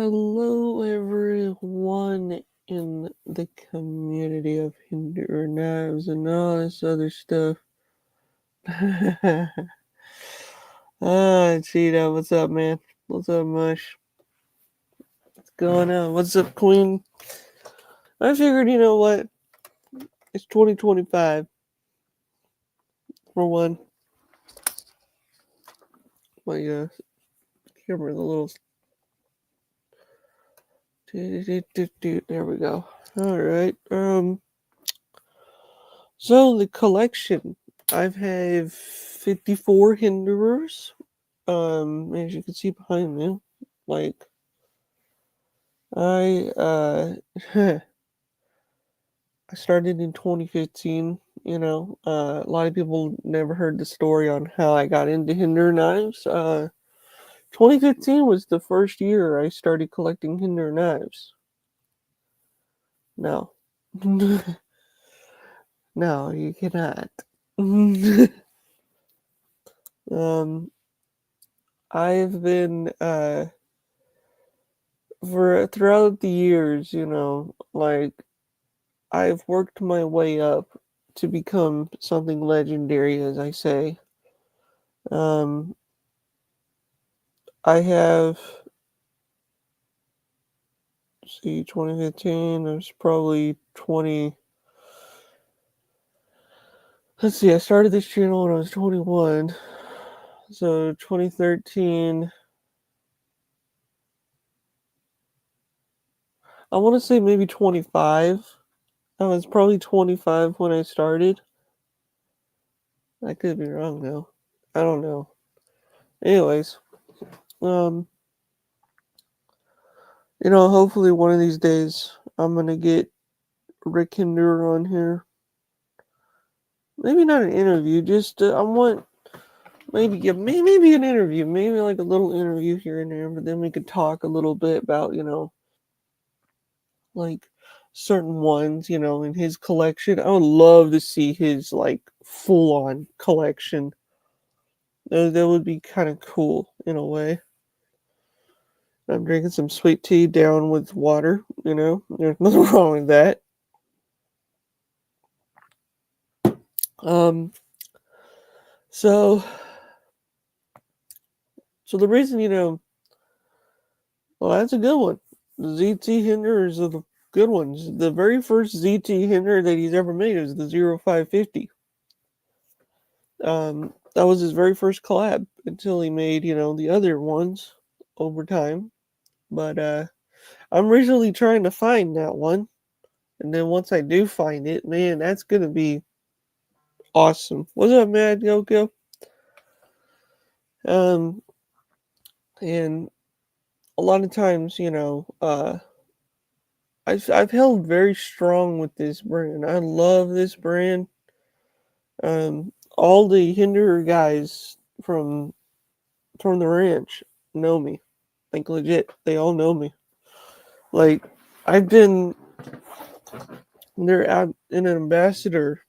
Hello, everyone in the community of Hinderer knives and all this other stuff. Cheetah, what's up, man? What's up, Mush? What's going on? What's up, Queen? I figured, you know what? It's 2025 for one. My camera, the little. There we go. All right. So the collection. I've have 54 Hinderers. As you can see behind me, like I I started in 2015. A lot of people never heard the story on how I got into Hinder knives. 2015 was the first year I started collecting Hinder knives. No, no, you cannot. um, I've been for throughout the years, like I've worked my way up to become something legendary, as I say. Um, I have, see, 2015, I was probably 20. Let's see, I started this channel when I was 21. So 2013, I want to say maybe 25. I was probably 25 when I started. I could be wrong though. I don't know. Anyways, um, hopefully one of these days I'm gonna get Rick Hinderer on here. Maybe not an interview, just I want maybe an interview, maybe like a little interview here and there, but then we could talk a little bit about, like certain ones, in his collection. I would love to see his like full on collection. That would be kind of cool in a way. I'm drinking some sweet tea down with water, There's nothing wrong with that. Um so the reason, well, that's a good one. The ZT Hinders are the good ones. The very first ZT Hinder that he's ever made is the 0550. That was his very first collab until he made, the other ones over time. But I'm recently trying to find that one. And then once I do find it, man, that's gonna be awesome. What's up, Mad Yoko? And a lot of times, I've held very strong with this brand. I love this brand. All the Hinderer guys from the ranch know me. Like legit, they all know me. Like I've been they're out in an ambassador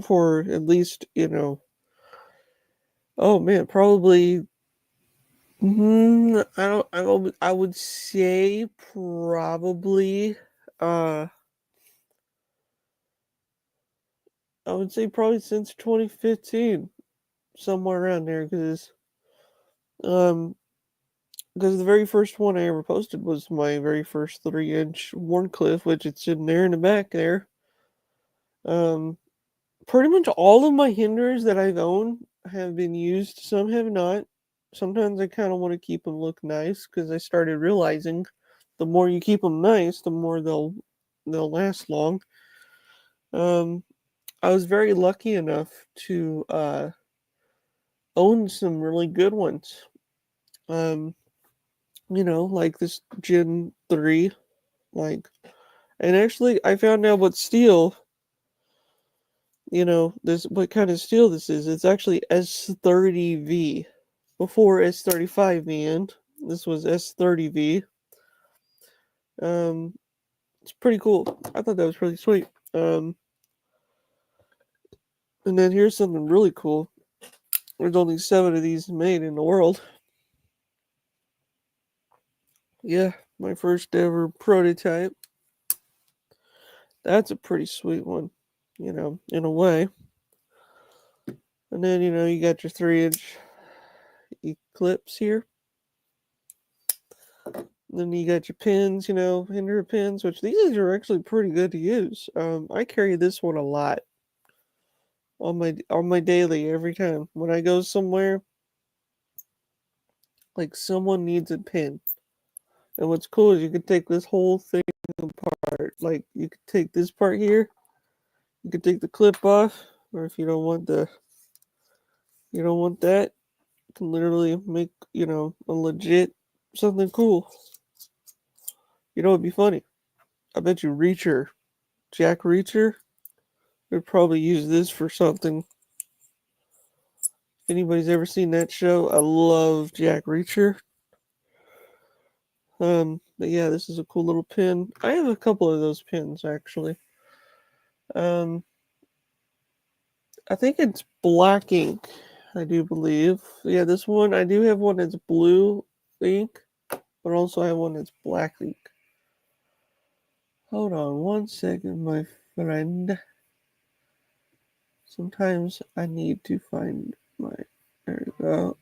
for at least, oh man, probably I would say probably uh I would say probably since 2015, somewhere around there, um because the very first one I ever posted was my very first 3-inch Warncliffe, which it's sitting there in the back there. Um, Pretty much all of my hinders that I've owned have been used. Some have not. Sometimes I kind of want to keep them look nice because I started realizing the more you keep them nice, the more they'll last long. I was very lucky enough to own some really good ones. Um, like this Gen 3, like, and actually I found out what steel, this what kind of steel this is. It's actually S30V. Before S35V, and this was S30V. Um, it's pretty cool. I thought that was really sweet. And then here's something really cool. There's only 7 of these made in the world. Yeah, my first ever prototype. That's a pretty sweet one, in a way. And then, you got your 3-inch Eclipse here. Then you got your pins, Hinderer pins, which these are actually pretty good to use. I carry this one a lot on my daily every time when I go somewhere. Like someone needs a pin, and what's cool is you can take this whole thing apart. Like you could take this part here, you could take the clip off, or if you don't want that, you can literally make a legit something cool. It'd be funny. I bet you Jack Reacher would probably use this for something. Anybody's ever seen that show? I love Jack Reacher. But yeah, this is a cool little pin. I have a couple of those pins actually. Um, I think it's black ink. I do believe. Yeah, this one I do have one that's blue ink, but also I have one that's black ink. Hold on one second, my friend. Sometimes I need to find my. There we go.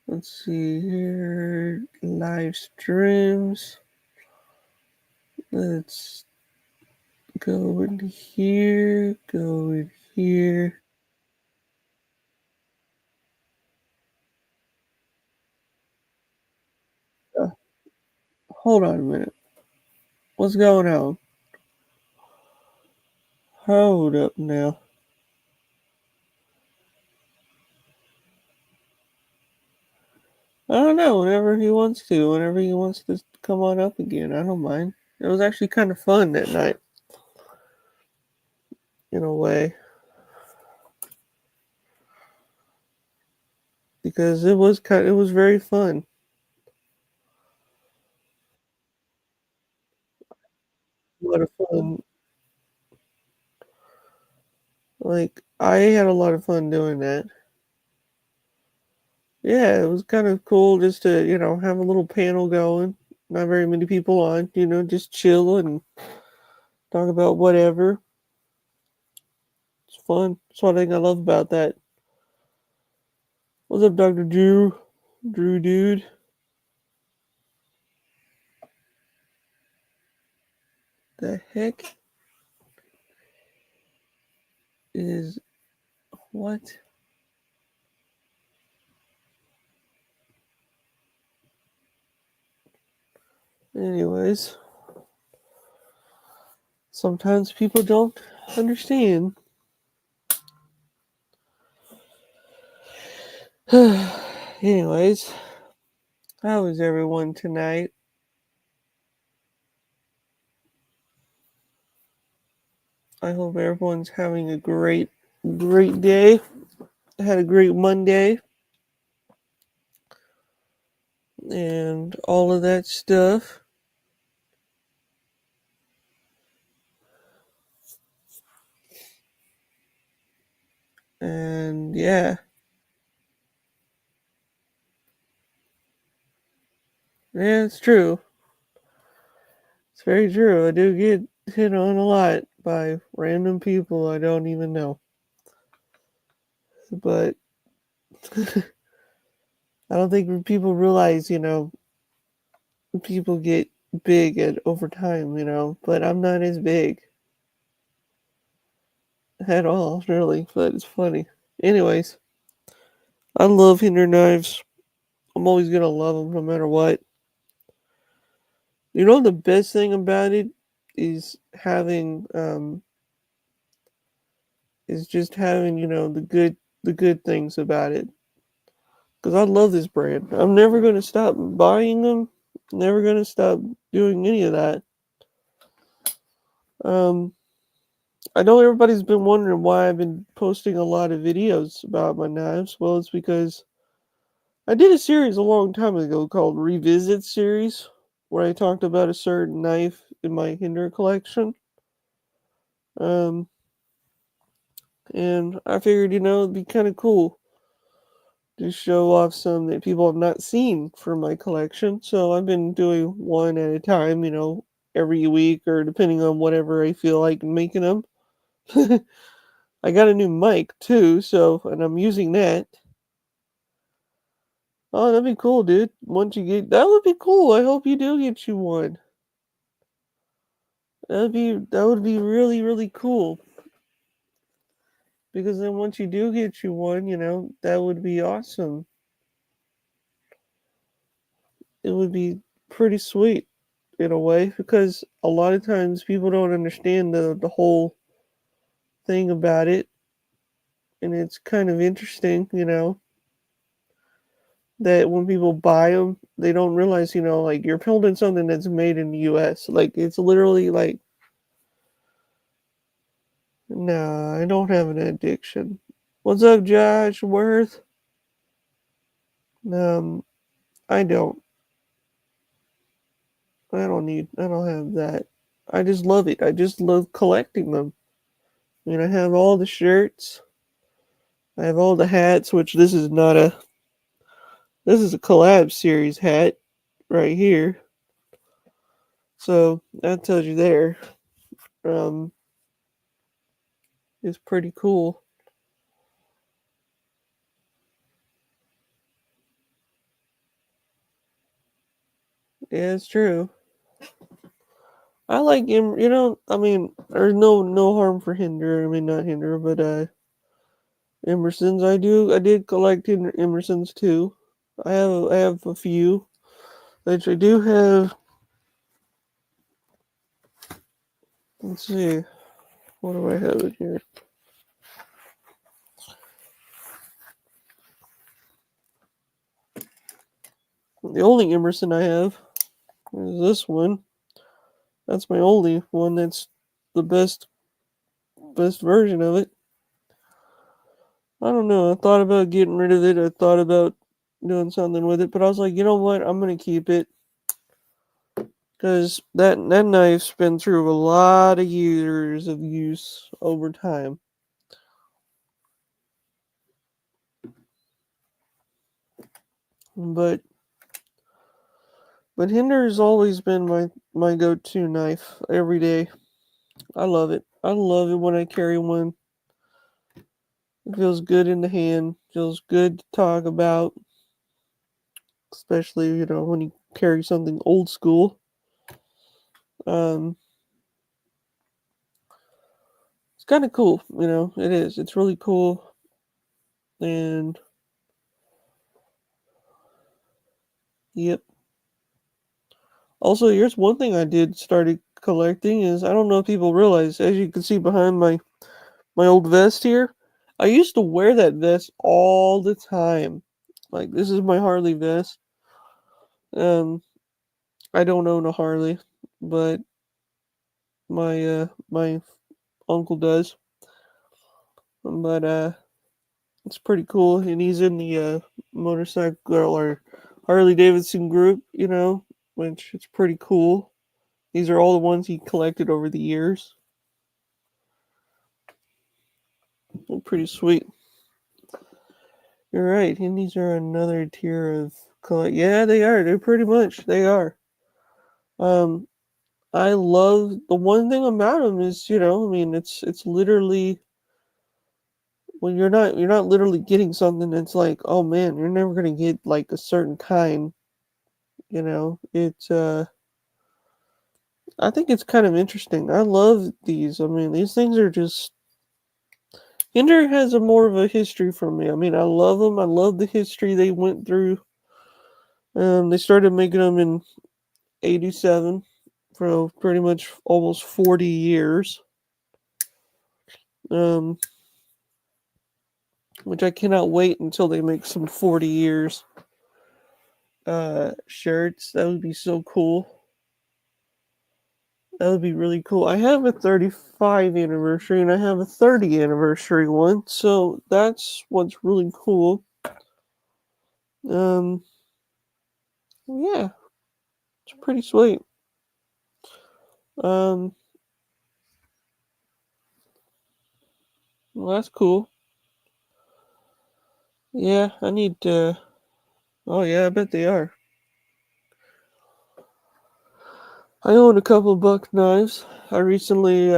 Let's see here. Live streams. Let's go in here. Go in here. Uh, Hold on a minute. What's going on? Hold up now. I don't know. Whenever he wants to come on up again, I don't mind. It was actually kind of fun that night, in a way, because it was very fun. A lot of fun. Like I had a lot of fun doing that. Yeah, it was kind of cool just to have a little panel going. Not very many people on. Just chill and talk about whatever. It's fun. That's one thing I love about that. What's up, Dr. Drew? Drew, dude. The heck is what? Anyways, sometimes people don't understand. Anyways, how is everyone tonight? I hope everyone's having a great day. Had a great Monday and all of that stuff. And yeah, it's true. It's very true. I do get hit on a lot by random people I don't even know. But I don't think people realize, people get big at over time, but I'm not as big at all, really, but it's funny. Anyways, I love Hinder knives. I'm always gonna love them no matter what. The best thing about it is just having, the good things about it. Because I love this brand. I'm never gonna stop buying them. Never gonna stop doing any of that. Um, I know everybody's been wondering why I've been posting a lot of videos about my knives. Well, it's because I did a series a long time ago called Revisit Series, where I talked about a certain knife in my Hinderer collection. Um, and I figured, it'd be kind of cool to show off some that people have not seen from my collection. So I've been doing one at a time, every week or depending on whatever I feel like making them. I got a new mic too, and I'm using that. Oh, that'd be cool, dude. Once you get that would be cool. I hope you do get you one. That would be really, really cool. Because then once you do get you one, that would be awesome. It would be pretty sweet in a way because a lot of times people don't understand the whole thing about it, and it's kind of interesting, that when people buy them, they don't realize, like you're building something that's made in the US. Like it's literally like, nah, I don't have an addiction. What's up, Josh Worth? Um, I don't. I don't have that. I just love it. I just love collecting them. I mean, I have all the shirts. I have all the hats, which this is a collab series hat right here. So that tells you there. Um, it's pretty cool. Yeah, it's true. I like him. I mean, there's no harm for Hinder. I mean, not Hinder, but Emerson's. I did collect Emerson's too. I have a few. Which I do have. Let's see. What do I have in here? The only Emerson I have is this one. That's my only one. That's the best version of it. I don't know. I thought about getting rid of it. I thought about doing something with it, but I was like, you know what? I'm gonna keep it because that knife's been through a lot of years of use over time. But Hinder has always been my go-to knife every day. I love it. I love it when I carry one. It feels good in the hand. Feels good to talk about, especially when you carry something old school. Um, it's kind of cool. It is. It's really cool. And yep. Also, here's one thing I did started collecting is I don't know if people realize, as you can see behind my old vest here, I used to wear that vest all the time. Like this is my Harley vest. Um, I don't own a Harley, but my uncle does. But it's pretty cool, and he's in the motorcycle or Harley Davidson group, which is pretty cool. These are all the ones he collected over the years. They're pretty sweet. You're right, and these are another tier of collect. Yeah, they are. They are. Um, I love the one thing about them is, I mean, it's literally when you're not literally getting something that's like, oh man, you're never gonna get like a certain kind. It's I think it's kind of interesting. I love these. I mean, these things are just. Hinderer has a more of a history for me. I mean, I love them. I love the history they went through. They started making them in '87 for pretty much almost 40 years. Um, which I cannot wait until they make some 40 years shirts. That would be so cool. That would be really cool. I have a 35 anniversary and I have a 30 anniversary one, so that's what's really cool. Um, yeah, it's pretty sweet. Um, well, that's cool. Yeah, I need to. Oh yeah, I bet they are. I own a couple of buck knives. I recently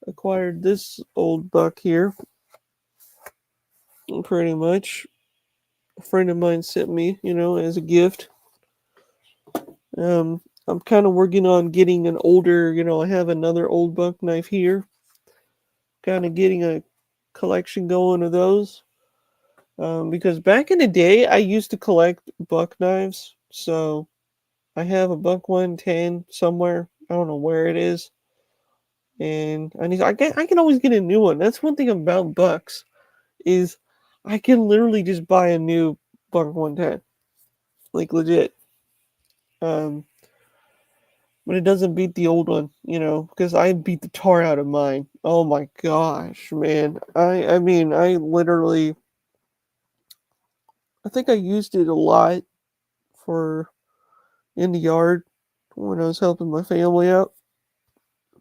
acquired this old buck here. Pretty much, a friend of mine sent me, as a gift. I'm kind of working on getting an older. I have another old buck knife here. Kind of getting a collection going of those. Because back in the day, I used to collect buck knives. So I have a buck 110 somewhere. I don't know where it is, and I can always get a new one. That's one thing about bucks is I can literally just buy a new buck 110, like legit. Um, but it doesn't beat the old one, because I beat the tar out of mine. Oh my gosh, man! I mean, I think I used it a lot for in the yard when I was helping my family out.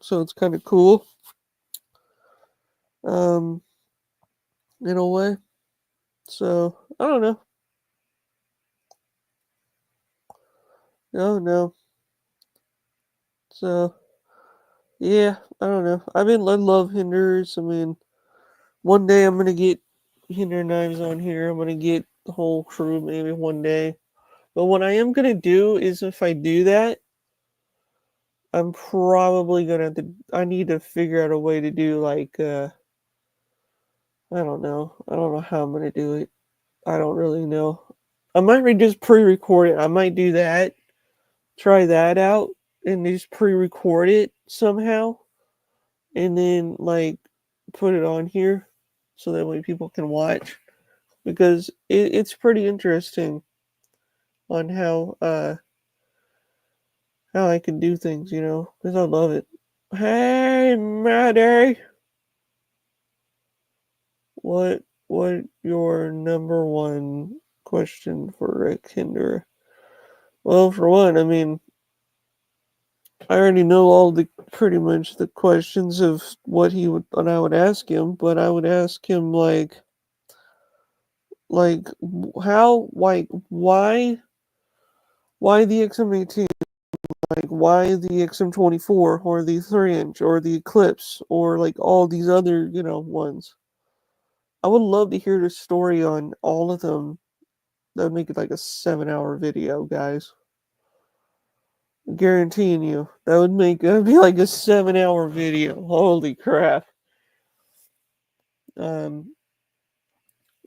So it's kind of cool, um, in a way. So I don't know. No, no. So yeah, I don't know. I love Hinders. I mean, one day I'm gonna get Hinder knives on here. I'm gonna get the whole crew maybe one day. But what I am gonna do is if I do that, I'm probably gonna have to. I need to figure out a way to do like I don't know. I don't know how I'm gonna do it. I don't really know. I might just pre-record it. I might do that. Try that out and just pre-record it somehow, and then like put it on here so that way people can watch because it's pretty interesting on how I can do things, because I love it. Hey, Maddie, what your number one question for Rick Hinder? Well, for one, I mean, I already know all the pretty much the questions of what I would ask him, but I would ask him how why the XM18, like why the XM24 or the 3-inch or the Eclipse or like all these other ones. I would love to hear the story on all of them. That would make it like a 7-hour video, guys. Guaranteeing you, that'd be like a 7-hour video. Holy crap! Um,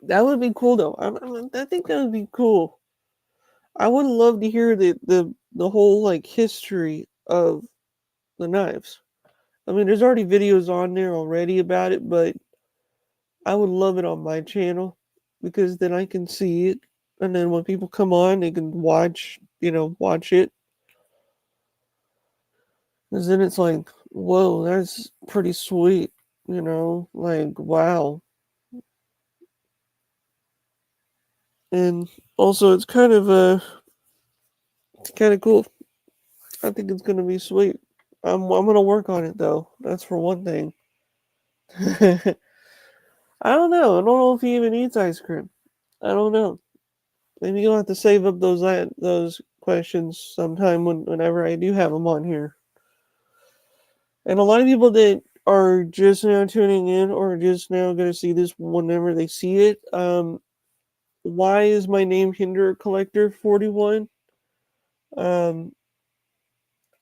that would be cool though. I think that would be cool. I would love to hear the whole like history of the knives. I mean, there's already videos on there already about it, but I would love it on my channel because then I can see it, and then when people come on, they can watch it. Because then it's like, whoa, that's pretty sweet, like wow. And also, it's kind of cool. I think it's gonna be sweet. I'm gonna work on it though. That's for one thing. I don't know. I don't know if he even eats ice cream. I don't know. Maybe you'll have to save up those questions sometime whenever I do have them on here. And a lot of people that are just now tuning in or just now going to see this whenever they see it, why is my name Hinderer Collector 41? Um,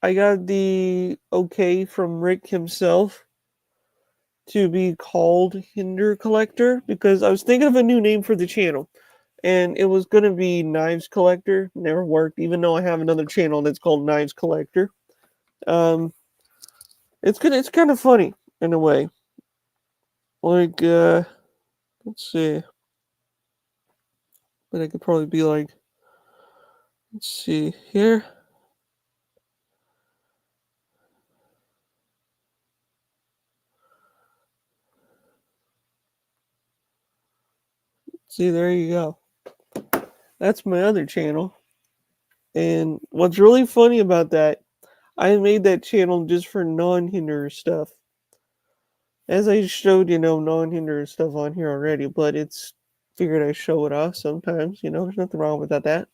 I got the okay from Rick himself to be called Hinder Collector because I was thinking of a new name for the channel. And it was gonna be Knives Collector. Never worked, even though I have another channel that's called Knives Collector. Um, it's good. It's kind of funny in a way. Like, let's see. But I could probably be like, let's see here. See, there you go. That's my other channel. And what's really funny about that, I made that channel just for non-Hinderer stuff. As I showed, non-Hinderer stuff on here already, but it's figured I'd show it off sometimes. There's nothing wrong with that.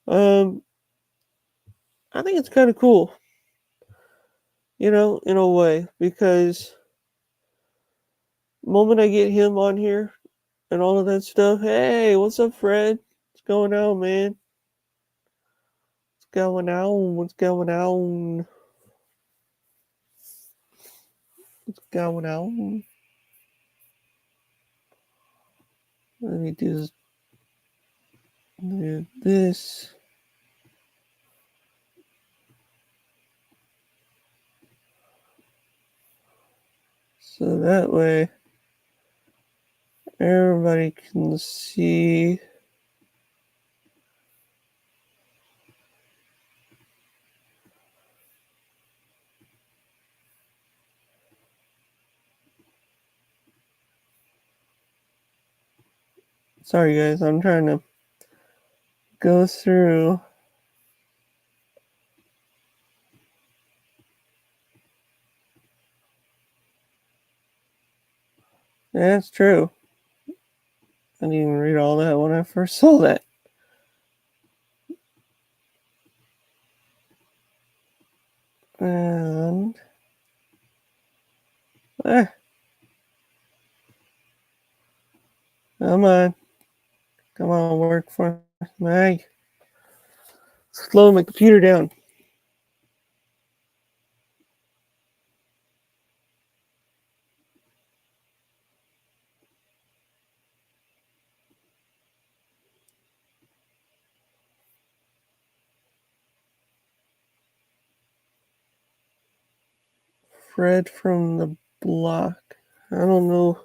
Um, I think it's kind of cool, in a way, because the moment I get him on here and all of that stuff, hey, what's up, Fred? What's going on, man? What's going on? What's going on? What's going on? Let me do this. So that way everybody can see. Sorry guys, I'm trying to go through. That's true. I didn't even read all that when I first saw that. And ah, come on. Come on, work for me. Slow my computer down. Fred from the block. I don't know.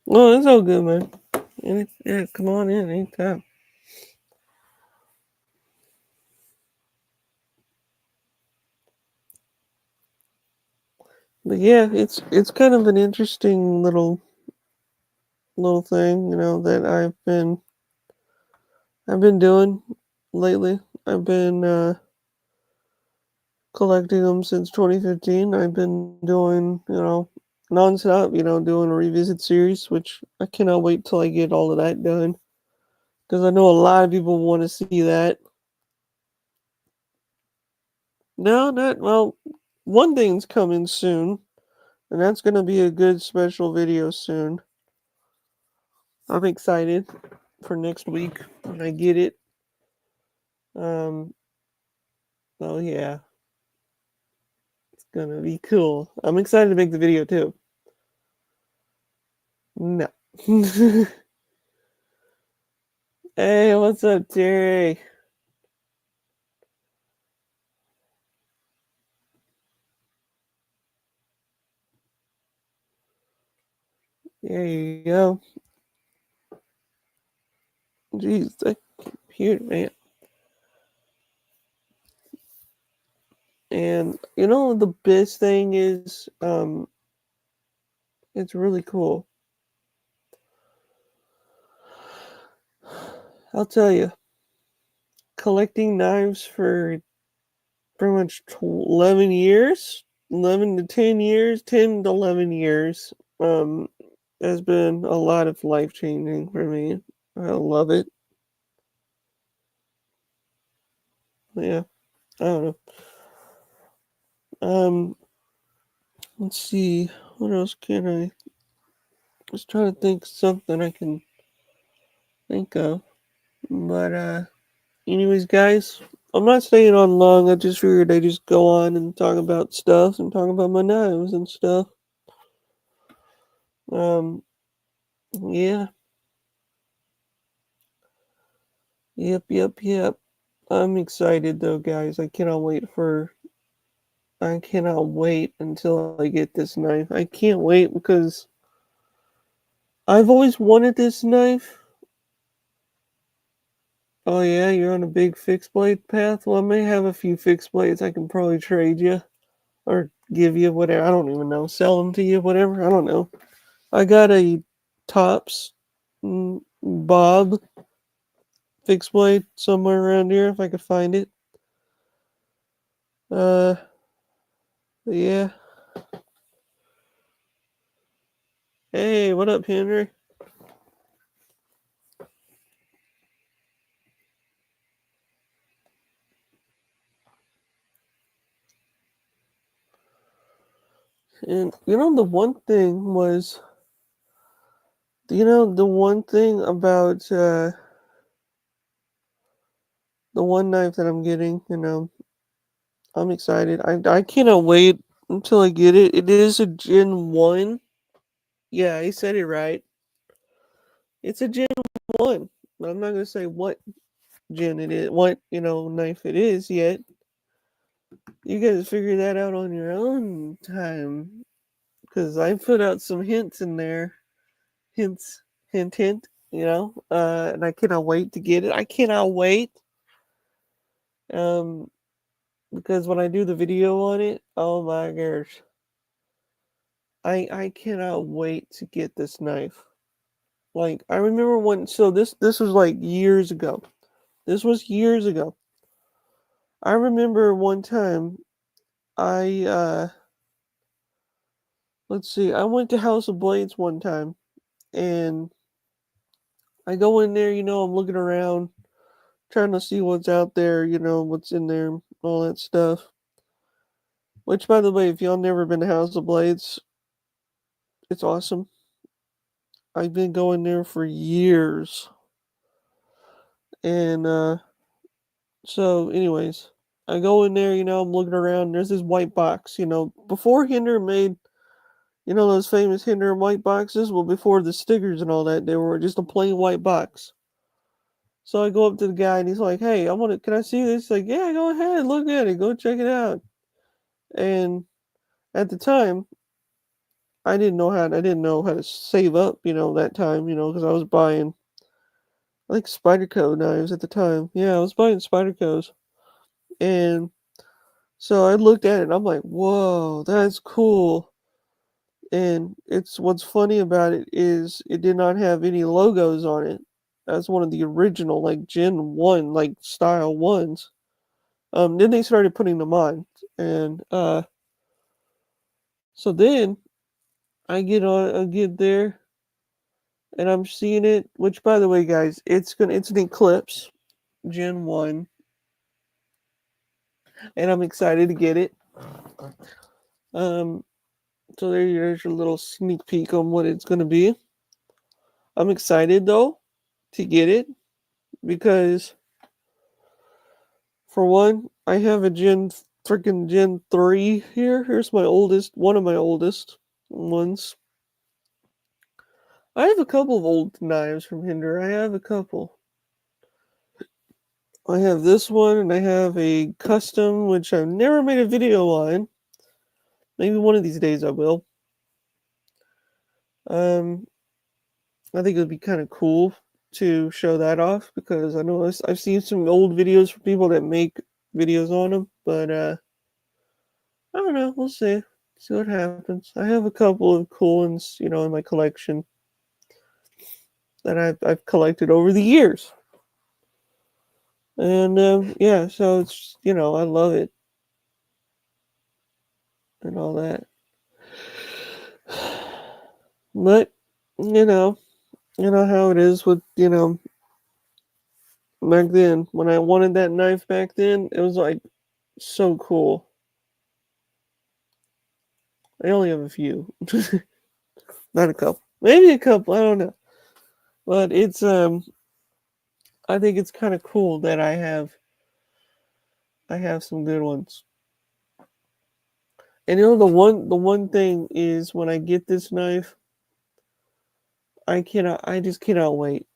Well, it's all good, man. Yeah, come on in anytime. But yeah, it's kind of an interesting little thing, that I've been doing lately. I've been collecting them since 2015. I've been doing, nonstop, doing a revisit series, which I cannot wait till I get all of that done. Because I know a lot of people want to see that. No, not, well, one thing's coming soon, and that's going to be a good special video soon. I'm excited for next week when I get it. Um, oh yeah, it's gonna be cool. I'm excited to make the video too. No. Hey, what's up, Terry? There you go. Jeez, that computer, man. And the best thing is, it's really cool. I'll tell you, collecting knives for pretty much 11 years, 11 to 10 years, 10 to 11 years, um, has been a lot of life changing for me. I love it. Yeah, I don't know. Um, let's see, what else can I? Just trying to think something I can think of. But anyways, guys, I'm not staying on long. I just figured I'd just go on and talk about stuff and talk about my knives and stuff. Um, yeah, yep. I'm excited though, guys. I cannot wait until I get this knife. I can't wait because I've always wanted this knife. Oh yeah, you're on a big fixed blade path? Well, I may have a few fixed blades I can probably trade you or give you, whatever. I don't even know. Sell them to you, whatever. I don't know. I got a Tops Bob fixed blade somewhere around here if I could find it. Uh, But yeah. Hey, what up, Henry? And the one thing was, the one thing about the one knife that I'm getting, I'm excited. I cannot wait until I get it. It is a Gen 1. Yeah, I said it right. It's a Gen 1. But I'm not going to say what gen it is, what, knife it is yet. You guys figure that out on your own time. Because I put out some hints in there. Hints, hint, hint, and I cannot wait to get it. I cannot wait. Um, because when I do the video on it, oh my gosh. I cannot wait to get this knife. Like I remember when so this was like years ago. This was years ago. I remember one time I let's see, I went to House of Blades one time and I go in there, I'm looking around, trying to see what's out there, what's in there, all that stuff. Which by the way, if y'all never been to House of Blades, it's awesome. I've been going there for years. And so anyways, I go in there, I'm looking around, there's this white box, before Hinder made, those famous Hinderer white boxes, well before the stickers and all that, they were just a plain white box. So I go up to the guy and he's like, "Hey, can I see this?" He's like, "Yeah, go ahead, look at it, go check it out." And at the time, I didn't know how to save up, that time, because I was buying like Spyderco knives at the time. Yeah, I was buying Spydercos. And so I looked at it and I'm like, "Whoa, that's cool." And it's what's funny about it is it did not have any logos on it. That's one of the original like Gen 1 like style ones. Then they started putting them on. And so then I get there and I'm seeing it, which by the way guys, it's an Eclipse Gen 1 and I'm excited to get it. Um so there's your little sneak peek on what it's gonna be. I'm excited though to get it because for one, I have a Gen 3 here. Here's my oldest, one of my oldest ones. I have a couple of old knives from Hinder. I have a couple. I have this one and I have a custom which I've never made a video on. Maybe one of these days I will. Um I think it would be kind of cool to show that off because I know I've seen some old videos from people that make videos on them, but I don't know. We'll see. See what happens. I have a couple of cool ones, in my collection that I've collected over the years, and yeah, so it's I love it and all that. But you know how it is with back then when I wanted that knife back then, it was like so cool. I only have a few, not a couple, maybe a couple. I don't know, but it's I think it's kind of cool that I have some good ones. And the one thing is when I get this knife, I just cannot wait.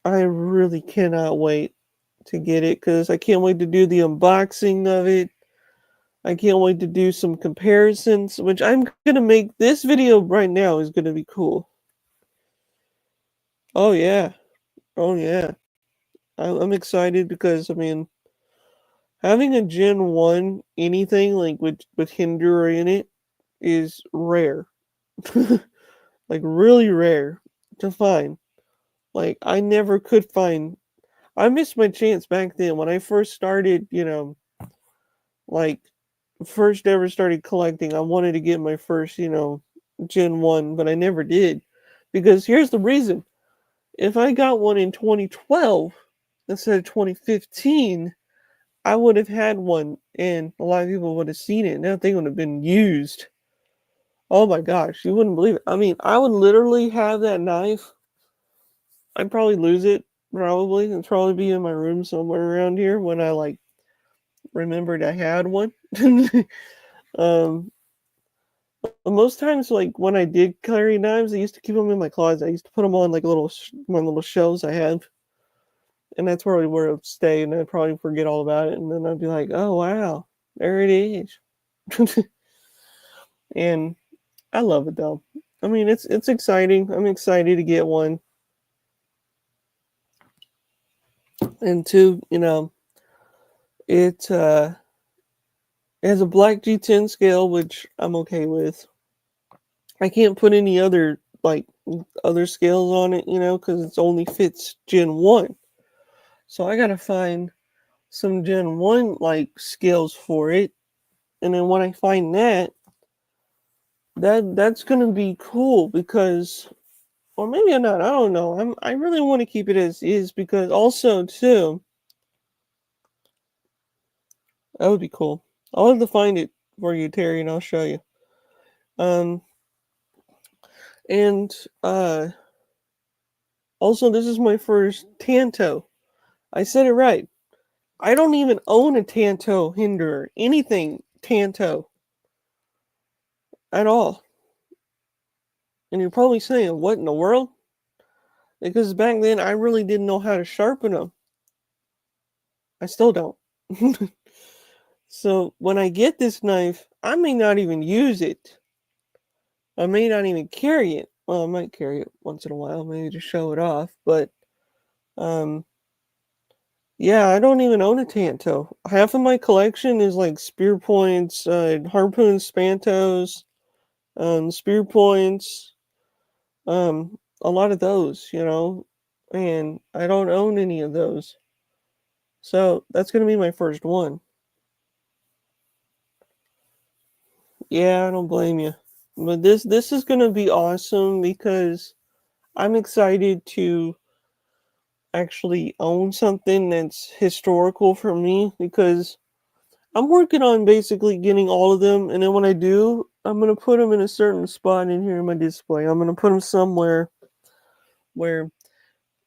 I really cannot wait to get it because I can't wait to do the unboxing of it. I can't wait to do some comparisons, which I'm gonna make this video right now is gonna be cool. Oh yeah. Oh yeah. I'm excited because I mean having a Gen 1 anything like with Hinderer in it is rare. Like really rare to find. Like I never could find. I missed my chance back then when I first started, like first ever started collecting, I wanted to get my first, Gen 1, but I never did. Because here's the reason. If I got one in 2012 instead of 2015, I would have had one and a lot of people would have seen it and that thing would have been used. Oh my gosh, you wouldn't believe it. I mean, I would literally have that knife. I'd probably lose it, probably. It'd probably be in my room somewhere around here when I like remembered I had one. um, but most times, like when I did carry knives, I used to keep them in my closet. I used to put them on like my little shelves I have, and that's probably where it would stay. And I'd probably forget all about it, and then I'd be like, "Oh wow, there it is." And I love it though. I mean, it's exciting. I'm excited to get one, and two, it has a black G10 scale, which I'm okay with. I can't put any other scales on it, because it only fits Gen 1. So I gotta find some Gen 1 like scales for it. And then when I find that's gonna be cool because, or maybe I'm not, I don't know. I really want to keep it as is because also too, that would be cool. I'll have to find it for you, Terry, and I'll show you. Um and also this is my first Tanto. I said it right. I don't even own a Tanto Hinderer, anything Tanto at all. And you're probably saying, what in the world? Because back then I really didn't know how to sharpen them. I still don't. So when I get this knife, I may not even use it. I may not even carry it. Well, I might carry it once in a while, maybe to show it off. But um, yeah, I don't even own a Tanto. Half of my collection is like spear points, harpoon spantos, spear points, a lot of those, and I don't own any of those. So that's gonna be my first one. Yeah, I don't blame you. But this is gonna be awesome because I'm excited to actually own something that's historical for me because I'm working on basically getting all of them, and then when I do, I'm gonna put them in a certain spot in here in my display. I'm gonna put them somewhere where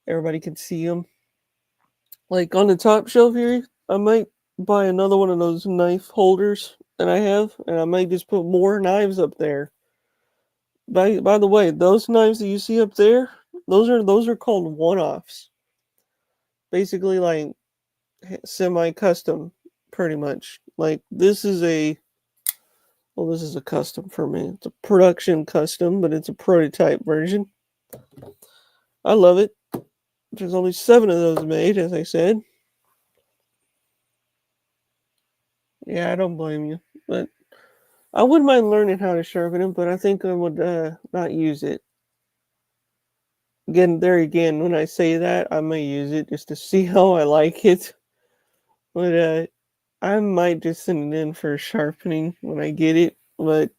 everybody can see them. Like on the top shelf here, I might buy another one of those knife holders that I have, and I might just put more knives up there. By the way, those knives that you see up there, those are called one-offs. Basically like semi-custom, pretty much. Like this is a custom for me. It's a production custom, but it's a prototype version. I love it. There's only 7 of those made, as I said. Yeah, I don't blame you. But I wouldn't mind learning how to sharpen it, but I think I would not use it. Again, there again, when I say that, I may use it just to see how I like it. But I might just send it in for sharpening when I get it. But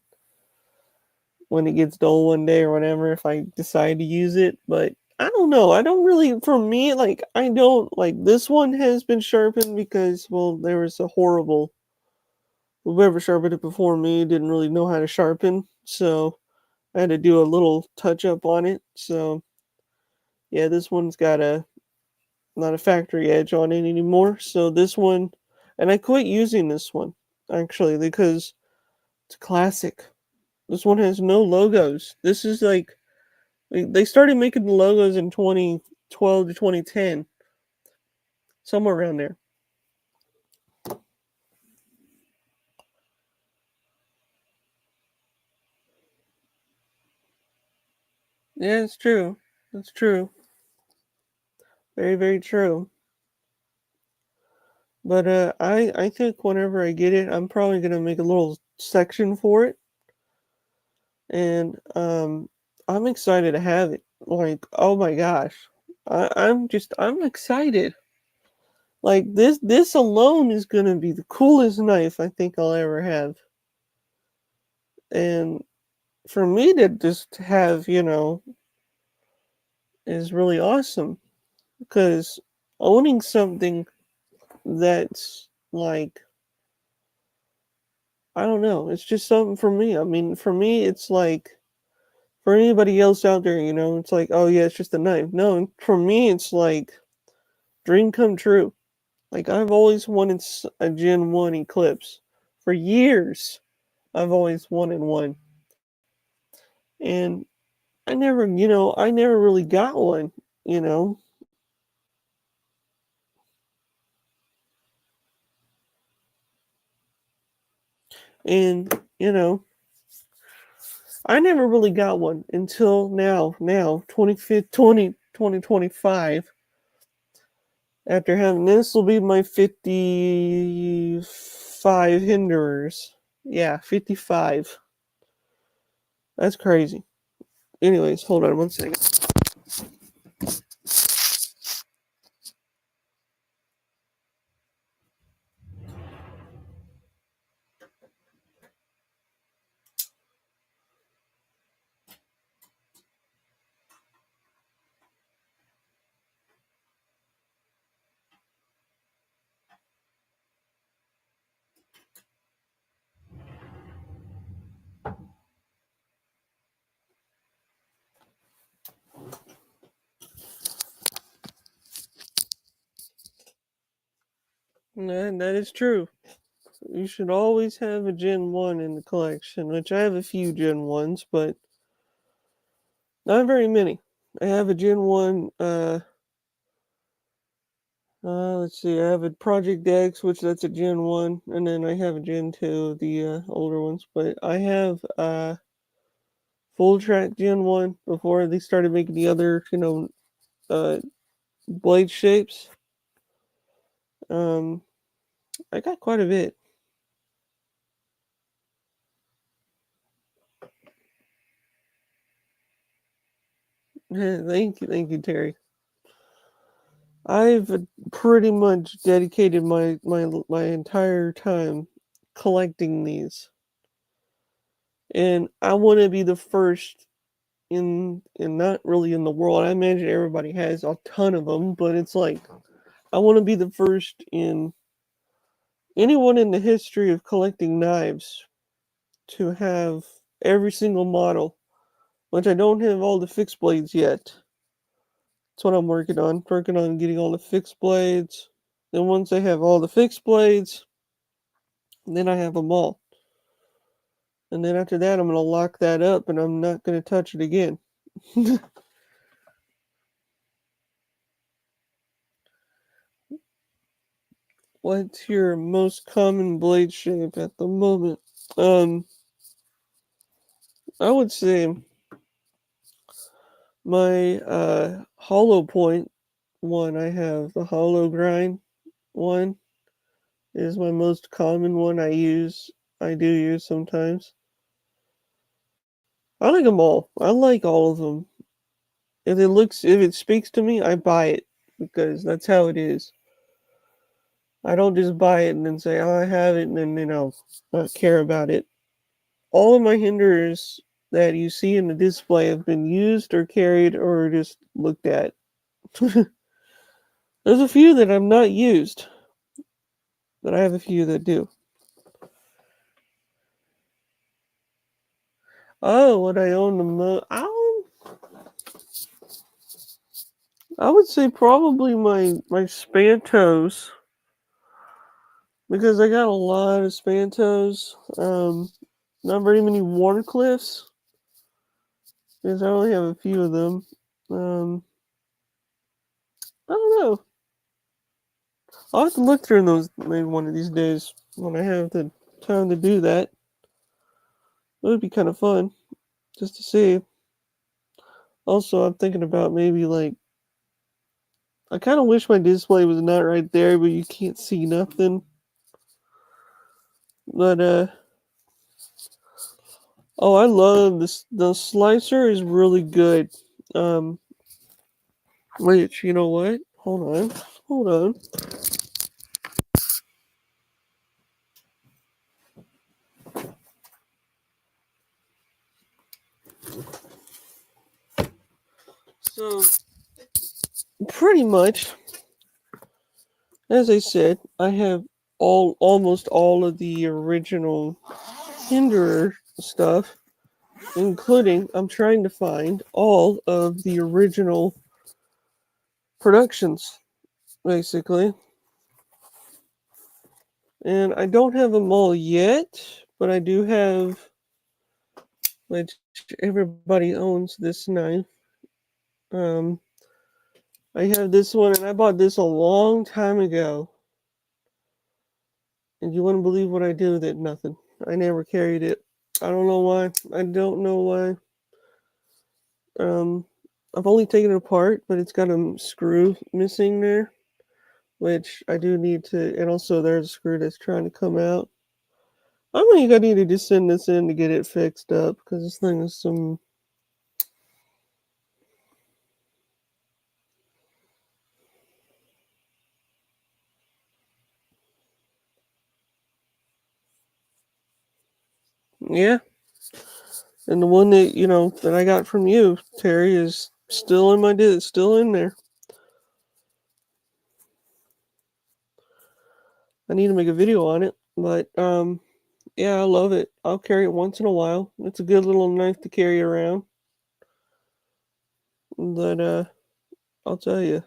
when it gets dull one day or whatever, if I decide to use it. But I don't know. I don't really, for me, like, I don't, like, this one has been sharpened because, well, there was a horrible, whoever sharpened it before me didn't really know how to sharpen. So I had to do a little touch up on it. So yeah, this one's got not a factory edge on it anymore. So this one, and I quit using this one actually because it's a classic. This one has no logos. This is like they started making the logos in 2012 to 2010, somewhere around there. Yeah, it's true. It's true. Very, very true. But I think whenever I get it, I'm probably gonna make a little section for it, and I'm excited to have it. Like, oh my gosh, I'm excited. Like this alone is gonna be the coolest knife I think I'll ever have. And for me to just have, is really awesome because owning something that's like, I don't know, it's just something for me. I mean, for me, it's like, for anybody else out there, it's like, oh yeah, it's just a knife. No, for me, it's like dream come true. Like I've always wanted a Gen 1 Eclipse. For years, I've always wanted one. And I never really got one, you know. And, I never really got one until now, 2025. After having this will be my 55 Hinderers. Yeah, 55. That's crazy. Anyways, hold on one second. That is true. You should always have a Gen 1 in the collection, which I have a few Gen 1s, but not very many. I have a Gen 1, let's see, I have a Project X, which that's a Gen 1, and then I have a Gen 2, the older ones, but I have Full Track Gen 1 before they started making the other, uh, blade shapes. Um, I got quite a bit. Thank you, Terry. I've pretty much dedicated my entire time collecting these, and I want to be the first in not really in the world. I imagine everybody has a ton of them, but it's like I want to be the first in anyone in the history of collecting knives to have every single model, which I don't have all the fixed blades yet. That's what I'm working on. Working on getting all the fixed blades. Then once I have all the fixed blades, then I have them all. And then after that, I'm going to lock that up and I'm not going to touch it again. What's your most common blade shape at the moment? Um, I would say my hollow point one, I have the hollow grind one is my most common one I do use sometimes. I like them all. I like all of them. If it speaks to me, I buy it because that's how it is. I don't just buy it and then say, oh, I have it, and then, not care about it. All of my hinders that you see in the display have been used or carried or just looked at. There's a few that I've not used, but I have a few that do. Oh, what I own the most? I would say probably my Spantos because I got a lot of Spantos. Not very many Warncliffs because I only have a few of them. I don't know. I'll have to look through those maybe one of these days when I have the time to do that. It would be kind of fun just to see. Also, I'm thinking about maybe like I kind of wish my display was not right there, but you can't see nothing. But oh, I love this. The slicer is really good. Which you know what? Hold on. So, pretty much, as I said, I have almost all of the original Hinderer stuff, including I'm trying to find all of the original productions, basically. And I don't have them all yet, but I do have, which everybody owns this knife. Um, I have this one, and I bought this a long time ago. And you wouldn't believe what I did with it. Nothing. I never carried it. I don't know why. I don't know why. Um, I've only taken it apart, but it's got a screw missing there, which I do need to. And also, there's a screw that's trying to come out. I think I need to just send this in to get it fixed up because this thing is some. Yeah. And the one that that I got from you, Terry, is still in my still in there. I need to make a video on it, but yeah, I love it. I'll carry it once in a while. It's a good little knife to carry around. But I'll tell you,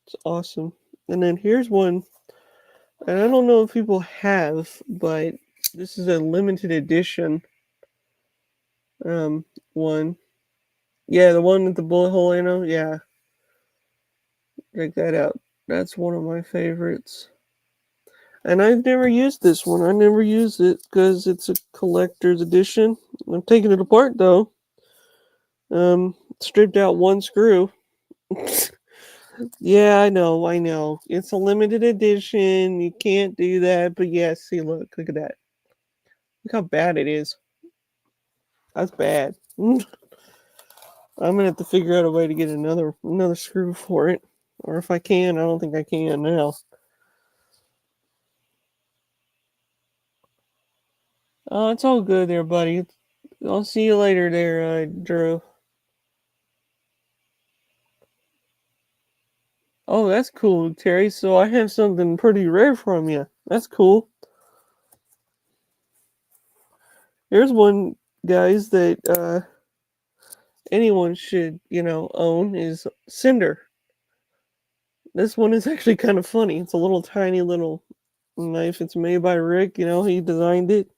it's awesome. And then here's one, and I don't know if people have, but this is a limited edition one. Yeah, the one with the bullet hole in it. Yeah, check that out. That's one of my favorites. And I've never used this one. I never used it because it's a collector's edition. I'm taking it apart though. Stripped out one screw. Yeah, I know, I know. It's a limited edition. You can't do that. But yeah, see, look at that. Look how bad it is. That's bad. I'm gonna have to figure out a way to get another screw for it. Or if I can, I don't think I can now. Oh, it's all good there, buddy. I'll see you later there, Drew. Oh, that's cool, Terry. So I have something pretty rare from you. That's cool. Here's one, guys, that anyone should, own is Cinder. This one is actually kind of funny. It's a little tiny little knife. It's made by Rick. He designed it.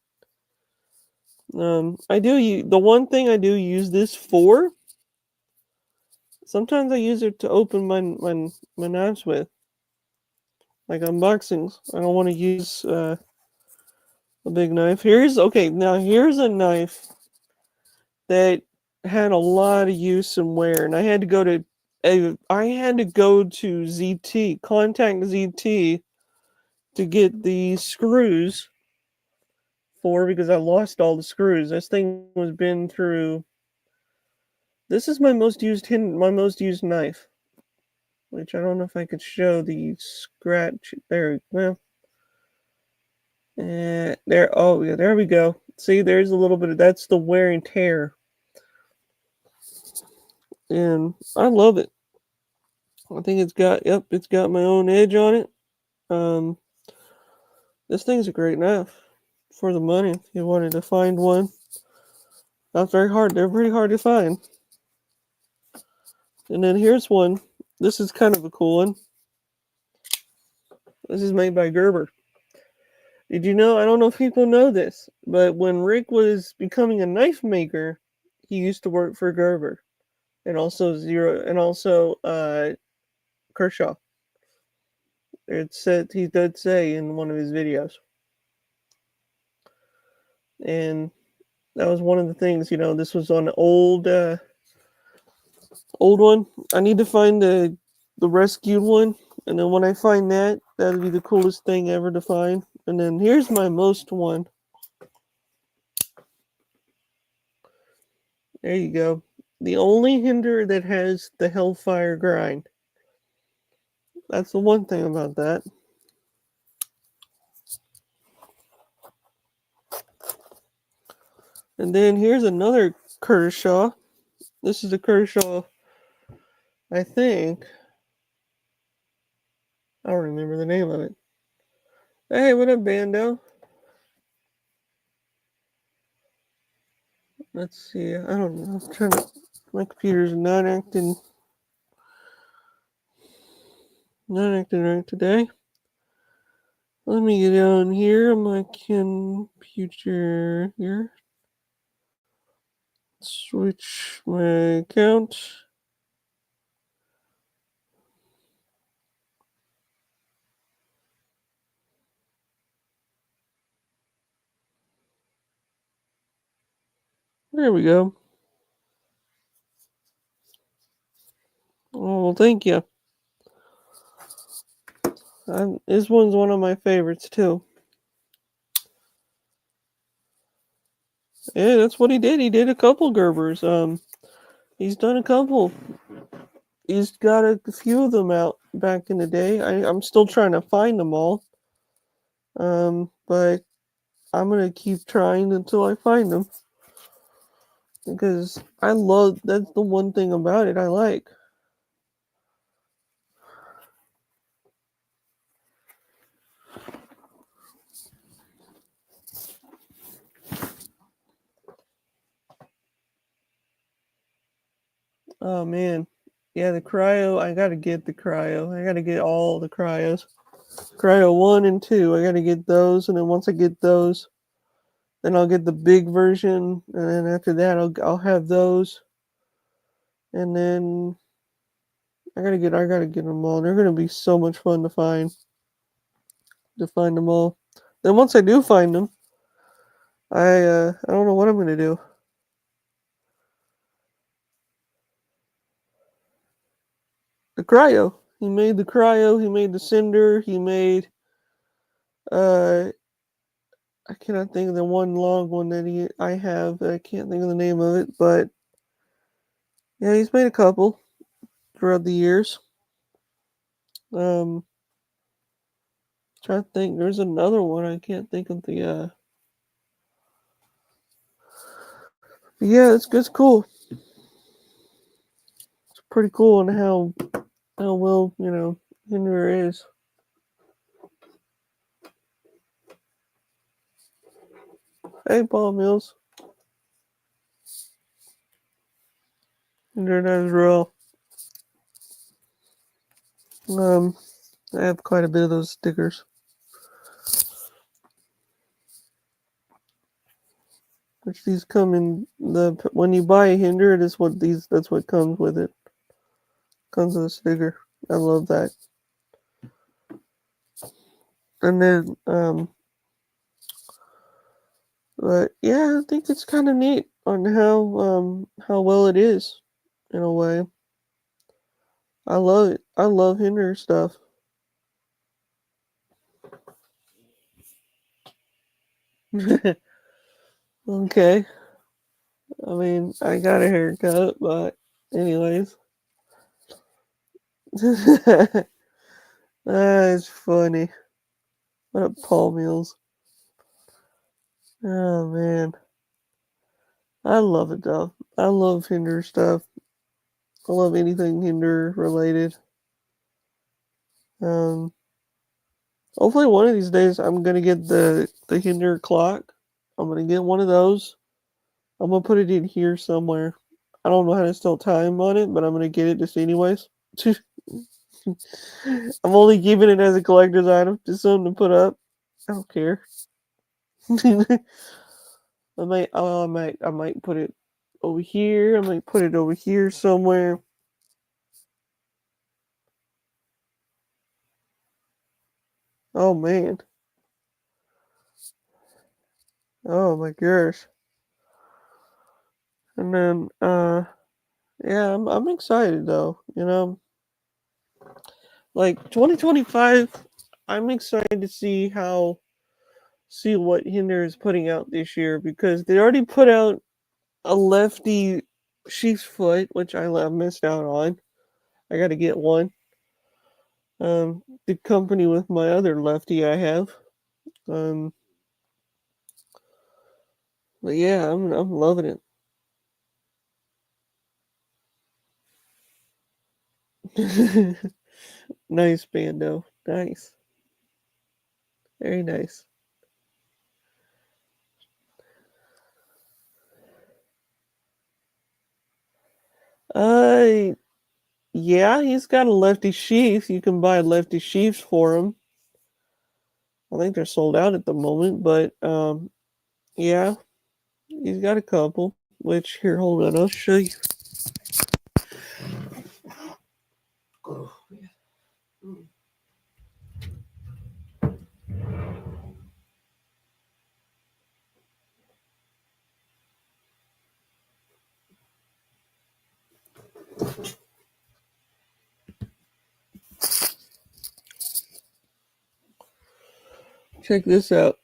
The one thing I do use this for. Sometimes I use it to open my knives with, like unboxings. I don't want to use a big knife. Here's a knife that had a lot of use and wear, and I had to go to ZT, contact ZT, to get the screws for because I lost all the screws. This thing was been through. This is my most used knife, which I don't know if I could show the scratch there. Well, there. Oh yeah, there we go. See, there's a little bit of that's the wear and tear, and I love it. I think it's got my own edge on it. Um, this thing's a great knife for the money. If you wanted to find one, not very hard. They're pretty hard to find. And then here's one. This is kind of a cool one. This is made by Gerber. Did you know? I don't know if people know this, but when Rick was becoming a knife maker, he used to work for Gerber, and also Kershaw. It said he did say in one of his videos, and that was one of the things. This was on the old one. I need to find the rescued one, and then when I find that, that'll be the coolest thing ever to find. And then here's my most one. There you go. The only Hinderer that has the Hellfire grind. That's the one thing about that. And then here's another Kershaw. This is the Kershaw, I think. I don't remember the name of it. Hey, what up, Bando? Let's see. I don't know. I'm trying to. My computer's not acting right today. Let me get down here on my computer here. Switch my account. There we go. Oh, well, thank you. This one's one of my favorites too. Yeah, that's what he did. He did a couple Gerbers. He's done a couple. He's got a few of them out back in the day. I'm still trying to find them all. But I'm gonna keep trying until I find them because that's the one thing about it I like. Oh man, yeah, the cryo. I gotta get the cryo. I gotta get all the cryos. Cryo 1 and 2. I gotta get those, and then once I get those, then I'll get the big version, and then after that, I'll have those, and then I gotta get them all. They're gonna be so much fun to find them all. Then once I do find them, I don't know what I'm gonna do. The cryo. He made the cryo. He made the cinder. He made uh. I cannot think of the one long one that I have. I can't think of the name of it, but yeah, he's made a couple throughout the years. Um, trying to think. There's another one. I can't think of the. Yeah, it's cool. It's pretty cool on how well Hinderer is. Hey, Paul Mills. Hinderer as well. I have quite a bit of those stickers. Which these come in when you buy a Hinder, that's what comes with it. Comes with a sticker. I love that. And then but yeah, I think it's kind of neat on how well it is in a way. I love it. I love Hinder stuff. Okay. I mean, I got a haircut, but anyways. It's funny. What up, Paul Mills? Oh man. I love it though. I love Hinder stuff. I love anything Hinder related. Um Hopefully one of these days I'm gonna get the Hinder clock. I'm gonna get one of those. I'm gonna put it in here somewhere. I don't know how to tell time on it, but I'm gonna get it just anyways. I'm only keeping it as a collector's item, just something to put up. I don't care. I might put it over here. I might put it over here somewhere. Oh man. Oh my gosh. And then yeah, I'm excited though, Like 2025, I'm excited to see what Hinder is putting out this year because they already put out a lefty sheep's foot, which I missed out on. I got to get one. The company with my other lefty I have. Um, But yeah, I'm loving it. Nice bando. Nice. Very nice. Uh yeah, he's got a lefty sheath. You can buy lefty sheaths for him. I think they're sold out at the moment, but yeah, he's got a couple. Which here, hold on, I'll show you. Check this out.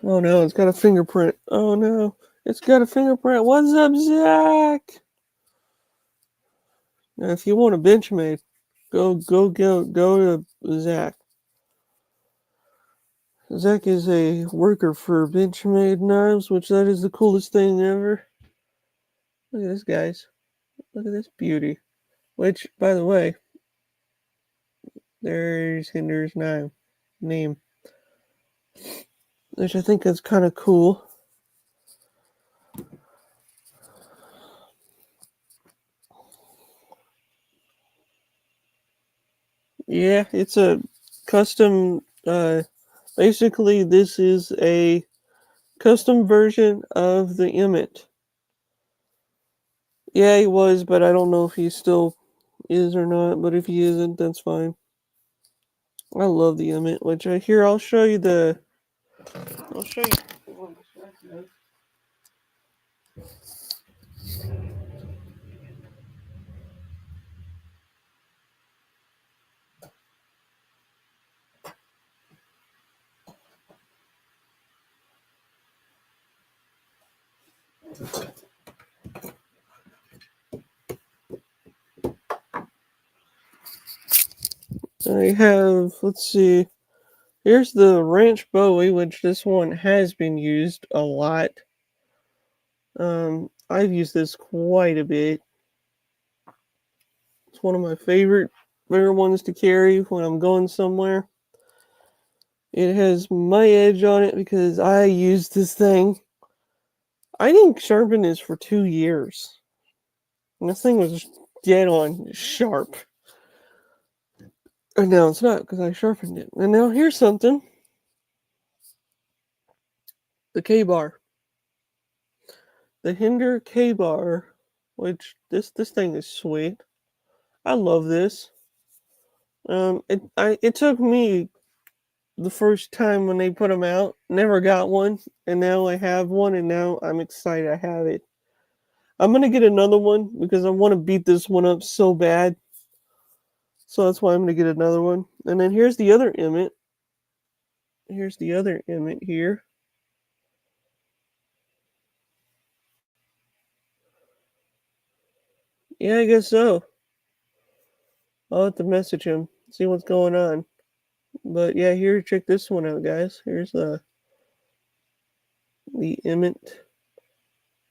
Oh no, it's got a fingerprint. Oh no, it's got a fingerprint. What's up, Zach? Now, if you want a Benchmade, go to Zach. Zach is a worker for Benchmade knives, which that is the coolest thing ever. Look at this, guys. Look at this beauty. Which, by the way, there's Hinderer's name, which I think is kind of cool. Yeah, it's a custom. Basically, this is a custom version of the Emmett. Yeah, he was, but I don't know if he still is or not. But if he isn't, that's fine. I love the Emmett. Which here I'll show you the. I'll show you. I have. Let's see. Here's the Ranch Bowie, which this one has been used a lot. I've used this quite a bit. It's one of my favorite ones to carry when I'm going somewhere. It has my edge on it because I used this thing. I didn't sharpen this for 2 years. And this thing was dead on sharp. And now it's not because I sharpened it. And now here's something. The K-bar. The Hinder K-bar, which this thing is sweet. I love this. It took me the first time when they put them out, never got one, and now I have one, and now I'm excited I have it. I'm gonna get another one because I want to beat this one up so bad. So that's why I'm gonna get another one. And then here's the other Emmett. Here's the other Emmett here. Yeah, I guess so. I'll have to message him, see what's going on. But yeah, here, check this one out, guys. Here's the Emmett,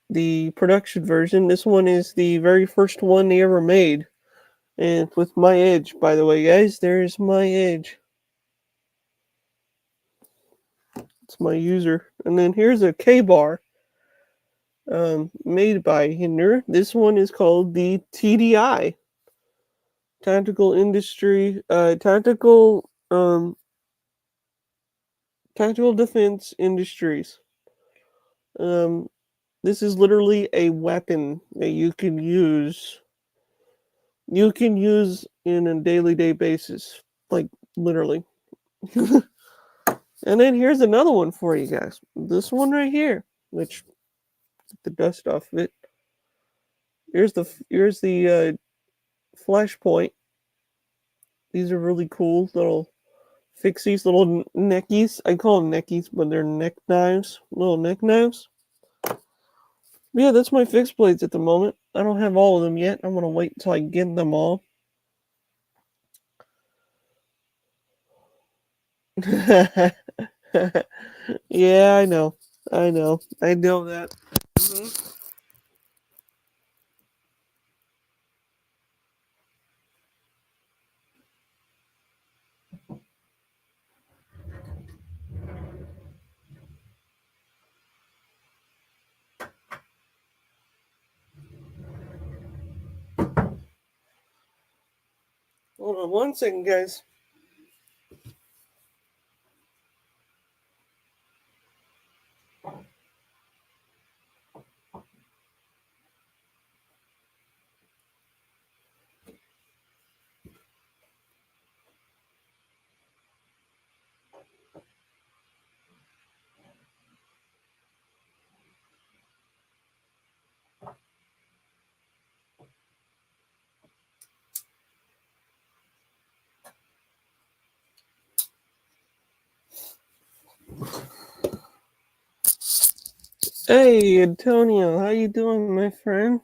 the production version. This one is the very first one they ever made. And with my edge, by the way, guys, there's my edge. It's my user. And then here's a K-bar made by Hinderer. This one is called the TDI. Tactical Defense Industries. Um, this is literally a weapon that you can use. You can use in a day basis, like literally. And then here's another one for you guys. This one right here, which the dust off of it. Here's the flashpoint. These are really cool little fixies, little neckies. I call them neckies, but they're neck knives, little neck knives. Yeah, that's my fixed blades at the moment. I don't have all of them yet. I'm gonna wait until I get them all. Yeah, I know. I know that. Mhm. Hold on one second, guys. Hey, Antonio, how you doing, my friend?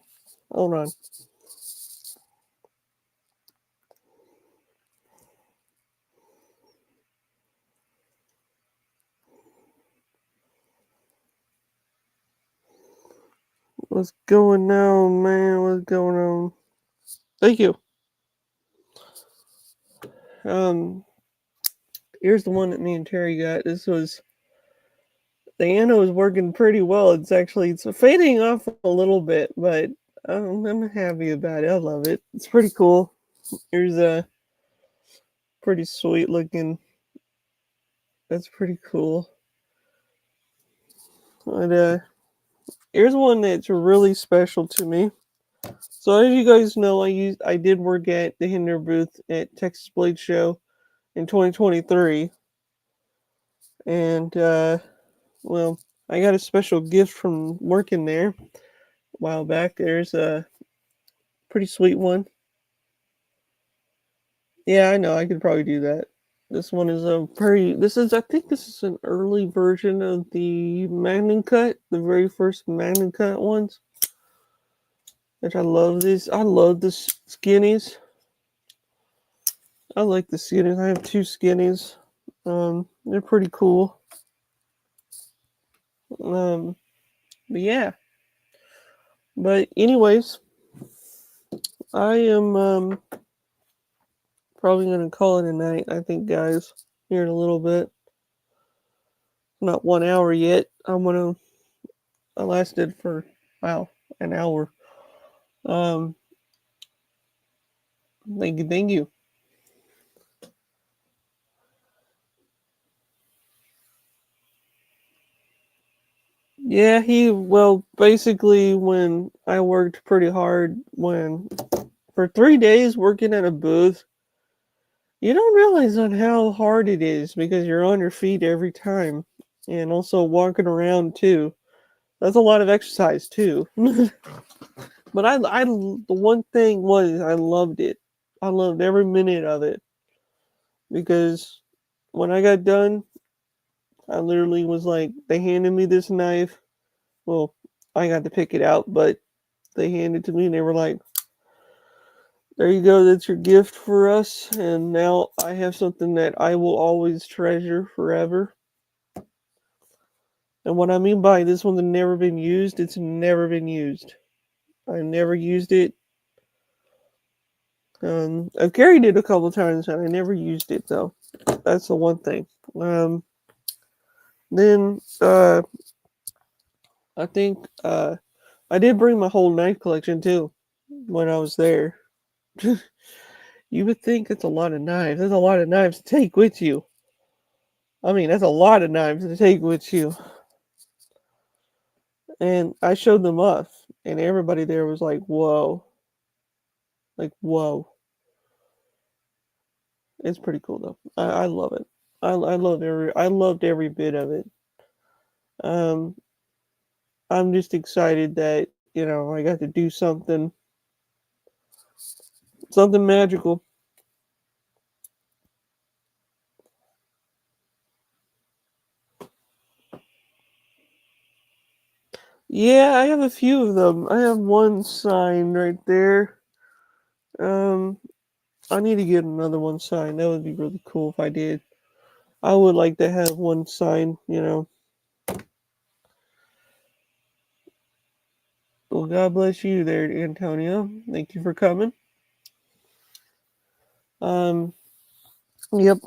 Hold on. What's going on, man? What's going on? Thank you. Um, here's the one that me and Terry got. This was the Anno is working pretty well. It's fading off a little bit, but I'm happy about it. I love it. It's pretty cool. Here's a pretty sweet looking. That's pretty cool. But here's one that's really special to me. So as you guys know, I did work at the Hinderer booth at Texas Blade Show in 2023, and well, I got a special gift from working there a while back. There's a pretty sweet one. Yeah, I know. I could probably do that. This one is a pretty. This is. I think this is an early version of the Magnum Cut, the very first Magnum Cut ones. Which I love these. I love the skinnies. I like the skinnies. I have two skinnies. They're pretty cool. Um, but yeah. But anyways, I am probably gonna call it a night. I think, guys, here in a little bit. Not 1 hour yet. I lasted for wow an hour. Um, thank you, thank you. Yeah, basically when I worked pretty hard when for 3 days working at a booth, you don't realize on how hard it is because you're on your feet every time and also walking around too. That's a lot of exercise too. But the one thing was I loved it. I loved every minute of it because when I got done, I literally was like, they handed me this knife. Well, I got to pick it out, but they handed it to me and they were like, there you go, that's your gift for us. And now I have something that I will always treasure forever. And what I mean by this one's never been used, it's never been used. I never used it. I've carried it a couple times and I never used it though. That's the one thing. Then I think I did bring my whole knife collection too when I was there. You would think it's a lot of knives. There's a lot of knives to take with you. I mean, that's a lot of knives to take with you. And I showed them off, and everybody there was like, "Whoa!" Like, "Whoa!" It's pretty cool though. I love it. I loved every bit of it. Um, I'm just excited that I got to do something magical. Yeah, I have a few of them. I have one signed right there. Um, I need to get another one signed. That would be really cool if I did. I would like to have one signed. Well, God bless you there, Antonio. Thank you for coming. Um, yep,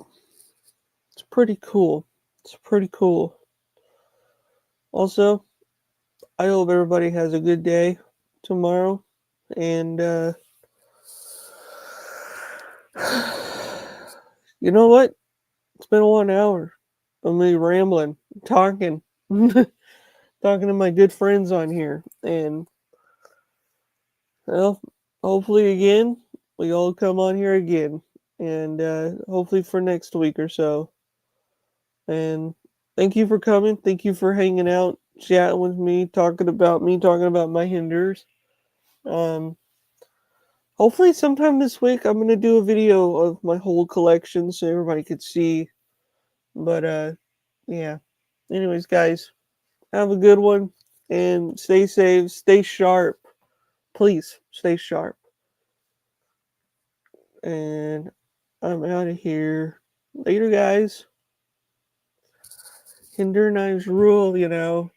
it's pretty cool. It's pretty cool. Also, I hope everybody has a good day tomorrow. And, you know what? It's been 1 hour of me rambling, talking, talking to my good friends on here. And, well, hopefully again, we all come on here again. And, hopefully for next week or so. And thank you for coming. Thank you for hanging out, chatting with me, talking about my Hinders. Um, Hopefully sometime this week I'm gonna do a video of my whole collection so everybody could see. But yeah. Anyways, guys, have a good one and stay safe, stay sharp. Please stay sharp. And I'm out of here. Later, guys. Hinder knives rule, you know.